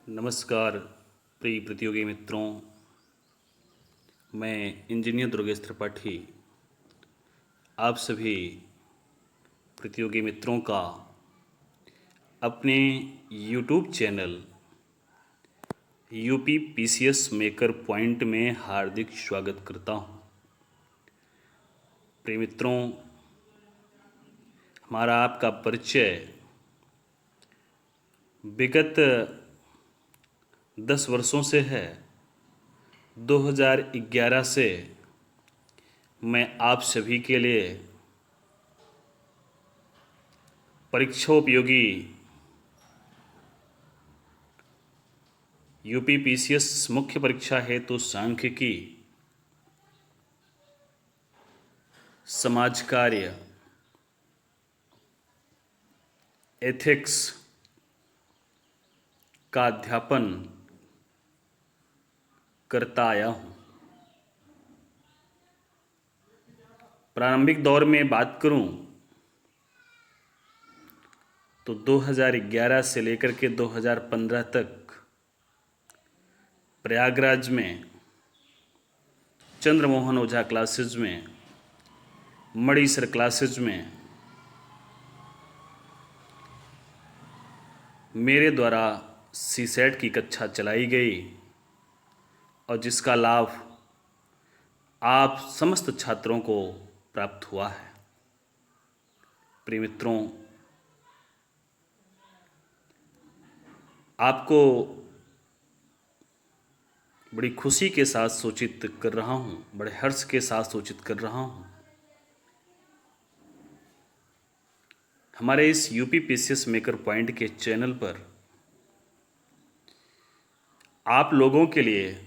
नमस्कार प्रिय प्रतियोगी मित्रों। मैं इंजीनियर दुर्गेश त्रिपाठी आप सभी प्रतियोगी मित्रों का अपने YouTube channel UP PCS maker point में हार्दिक स्वागत करता हूं। प्रिय मित्रों, हमारा आपका परिचय विगत 10 वर्षों से है। 2011 से मैं आप सभी के लिए परीक्षोपयोगी यूपी पीसीएस मुख्य परीक्षा हेतु सांख्यिकी, समाज कार्य, एथिक्स का अध्यापन करता आया हूँ। प्रारंभिक दौर में बात करूँ तो 2011 से लेकर के 2015 तक प्रयागराज में चंद्रमोहन ओझा क्लासेज में, मणि सर क्लासेज में मेरे द्वारा सीसेट की कक्षा चलाई गई और जिसका लाभ आप समस्त छात्रों को प्राप्त हुआ है। प्रिय मित्रों, आपको बड़ी खुशी के साथ सूचित कर रहा हूँ, बड़े हर्ष के साथ सूचित कर रहा हूँ, हमारे इस यूपी पीसीएस मेकर पॉइंट के चैनल पर आप लोगों के लिए,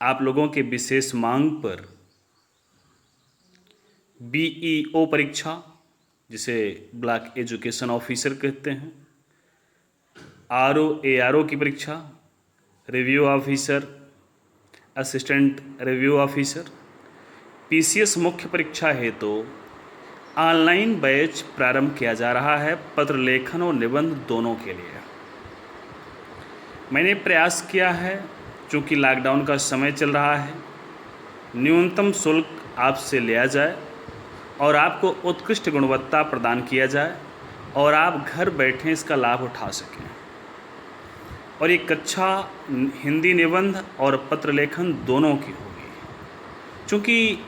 आप लोगों के विशेष मांग पर बीईओ परीक्षा, जिसे ब्लॉक एजुकेशन ऑफिसर कहते हैं, आरओ एआरओ की परीक्षा, review officer, assistant review officer, PCS मुख्य परीक्षा हेतु ऑनलाइन बैच प्रारंभ किया जा रहा है, पत्र लेखन और निबंध दोनों के लिए। मैंने प्रयास किया है, चूँकि लॉकडाउन का समय चल रहा है, न्यूनतम शुल्क आपसे लिया जाए और आपको उत्कृष्ट गुणवत्ता प्रदान किया जाए और आप घर बैठे इसका लाभ उठा सकें। और ये कक्षा हिंदी निबंध और पत्र लेखन दोनों की होगी। चूँकि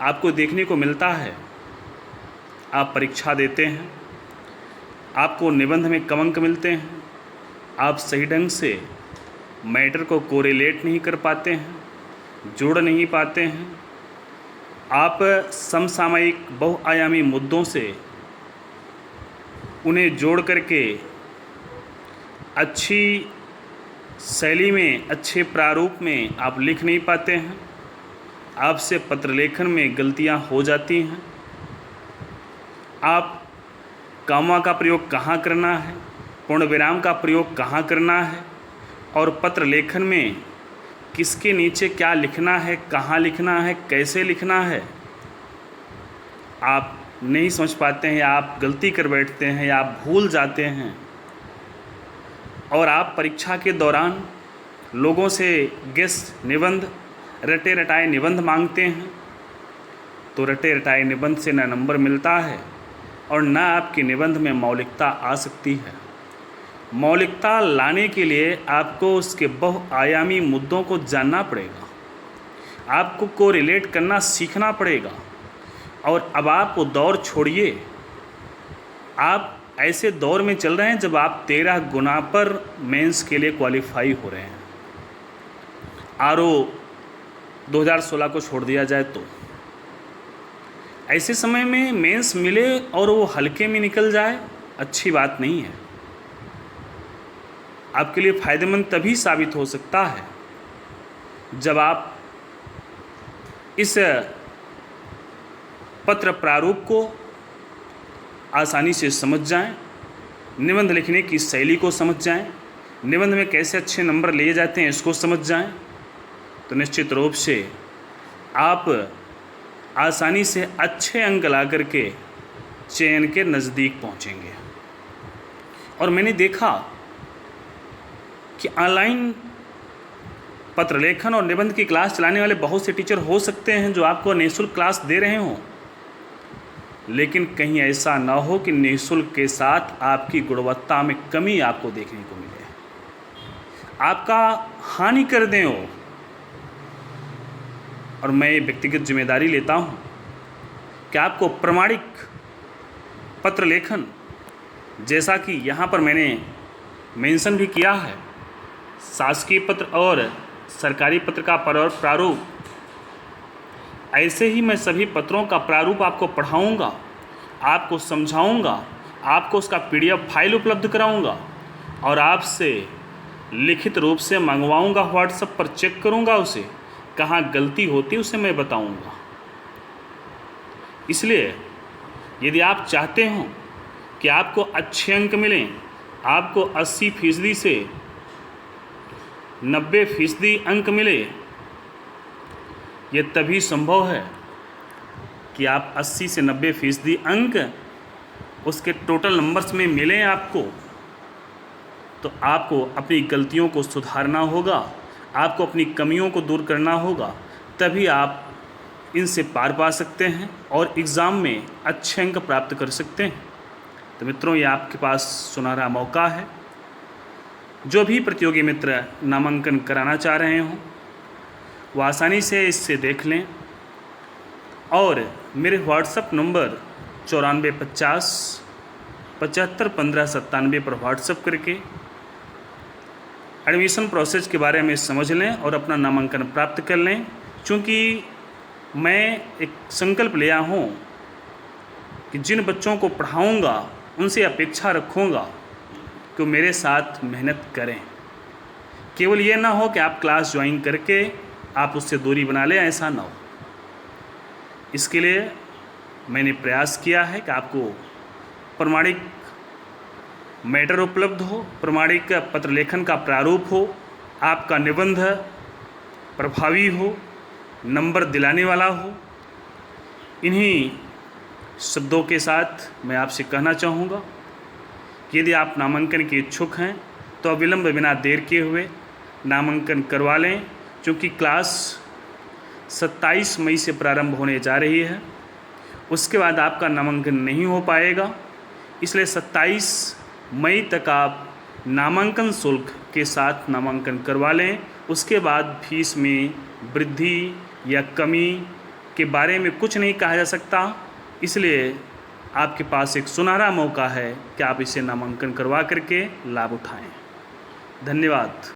आपको देखने को मिलता है, आप परीक्षा देते हैं, आपको निबंध में कम अंक मिलते हैं, आप सही ढंग से मैटर को कोरिलेट नहीं कर पाते हैं, जोड़ नहीं पाते हैं, आप समसामयिक बहुआयामी मुद्दों से उन्हें जोड़ करके अच्छी शैली में, अच्छे प्रारूप में आप लिख नहीं पाते हैं, आपसे पत्र लेखन में गलतियां हो जाती हैं, आप कॉमा का प्रयोग कहाँ करना है, पूर्ण विराम का प्रयोग कहाँ करना है और पत्र लेखन में किसके नीचे क्या लिखना है, कहाँ लिखना है, कैसे लिखना है, आप नहीं समझ पाते हैं, आप गलती कर बैठते हैं या आप भूल जाते हैं और आप परीक्षा के दौरान लोगों से गेस्ट निबंध, रटे रटाए निबंध मांगते हैं, तो रटे रटाए निबंध से न नंबर मिलता है और न आपके निबंध में मौलिकता आ सकती है। मौलिकता लाने के लिए आपको उसके बहुआयामी मुद्दों को जानना पड़ेगा, आपको कोरिलेट करना सीखना पड़ेगा। और अब आप वो दौर छोड़िए, आप ऐसे दौर में चल रहे हैं जब आप 13 गुना पर मेंस के लिए क्वालिफाई हो रहे हैं। आरओ 2016 को छोड़ दिया जाए तो ऐसे समय में मेंस मिले और वो हल्के में निकल जाए, अच्छी बात नहीं है। आपके लिए फ़ायदेमंद तभी साबित हो सकता है जब आप इस पत्र प्रारूप को आसानी से समझ जाएं, निबंध लिखने की शैली को समझ जाएं, निबंध में कैसे अच्छे नंबर लिए जाते हैं इसको समझ जाएं, तो निश्चित रूप से आप आसानी से अच्छे अंक ला करके चयन के नज़दीक पहुंचेंगे। और मैंने देखा कि ऑनलाइन पत्र लेखन और निबंध की क्लास चलाने वाले बहुत से टीचर हो सकते हैं जो आपको निःशुल्क क्लास दे रहे हों, लेकिन कहीं ऐसा ना हो कि निःशुल्क के साथ आपकी गुणवत्ता में कमी आपको देखने को मिले, आपका हानि कर दें वो। और मैं व्यक्तिगत जिम्मेदारी लेता हूँ कि आपको प्रमाणिक पत्र लेखन, जैसा कि यहाँ पर मैंने मेंशन भी किया है, शासकीय पत्र और सरकारी पत्र का प्रारूप, ऐसे ही मैं सभी पत्रों का प्रारूप आपको पढ़ाऊँगा, आपको समझाऊँगा, आपको उसका PDF फाइल उपलब्ध कराऊँगा और आपसे लिखित रूप से मंगवाऊँगा, व्हाट्सएप पर चेक करूँगा, उसे कहाँ गलती होती उसे मैं बताऊँगा। इसलिए यदि आप चाहते हो कि आपको अच्छे अंक मिलें, आपको 80% से 90% अंक मिले, ये तभी संभव है कि आप 80 से 90% अंक उसके टोटल नंबर्स में मिलें आपको। तो आपको अपनी गलतियों को सुधारना होगा, आपको अपनी कमियों को दूर करना होगा, तभी आप इनसे पार पा सकते हैं और एग्ज़ाम में अच्छे अंक प्राप्त कर सकते हैं। तो मित्रों, ये आपके पास सुनहरा मौका है। जो भी प्रतियोगी मित्र नामांकन कराना चाह रहे हों वो आसानी से इससे देख लें और मेरे व्हाट्सएप नंबर 9450 75 15 97 पर व्हाट्सएप करके एडमिशन प्रोसेस के बारे में समझ लें और अपना नामांकन प्राप्त कर लें। क्योंकि मैं एक संकल्प लिया हूँ कि जिन बच्चों को पढ़ाऊँगा उनसे अपेक्षा रखूँगा कि वो मेरे साथ मेहनत करें। केवल ये ना हो कि आप क्लास ज्वाइन करके आप उससे दूरी बना लें, ऐसा ना हो। इसके लिए मैंने प्रयास किया है कि आपको प्रमाणिक मैटर उपलब्ध हो, प्रमाणिक पत्र लेखन का प्रारूप हो, आपका निबंध प्रभावी हो, नंबर दिलाने वाला हो। इन्हीं शब्दों के साथ मैं आपसे कहना चाहूँगा कि यदि आप नामांकन के इच्छुक हैं तो अविलंब बिना देर किए हुए नामांकन करवा लें, क्योंकि क्लास 27 मई से प्रारंभ होने जा रही है। उसके बाद आपका नामांकन नहीं हो पाएगा, इसलिए 27 मई तक आप नामांकन शुल्क के साथ नामांकन करवा लें। उसके बाद फीस में वृद्धि या कमी के बारे में कुछ नहीं कहा जा सकता, इसलिए आपके पास एक सुनहरा मौका है कि आप इसे नामांकन करवा करके लाभ उठाएं। धन्यवाद।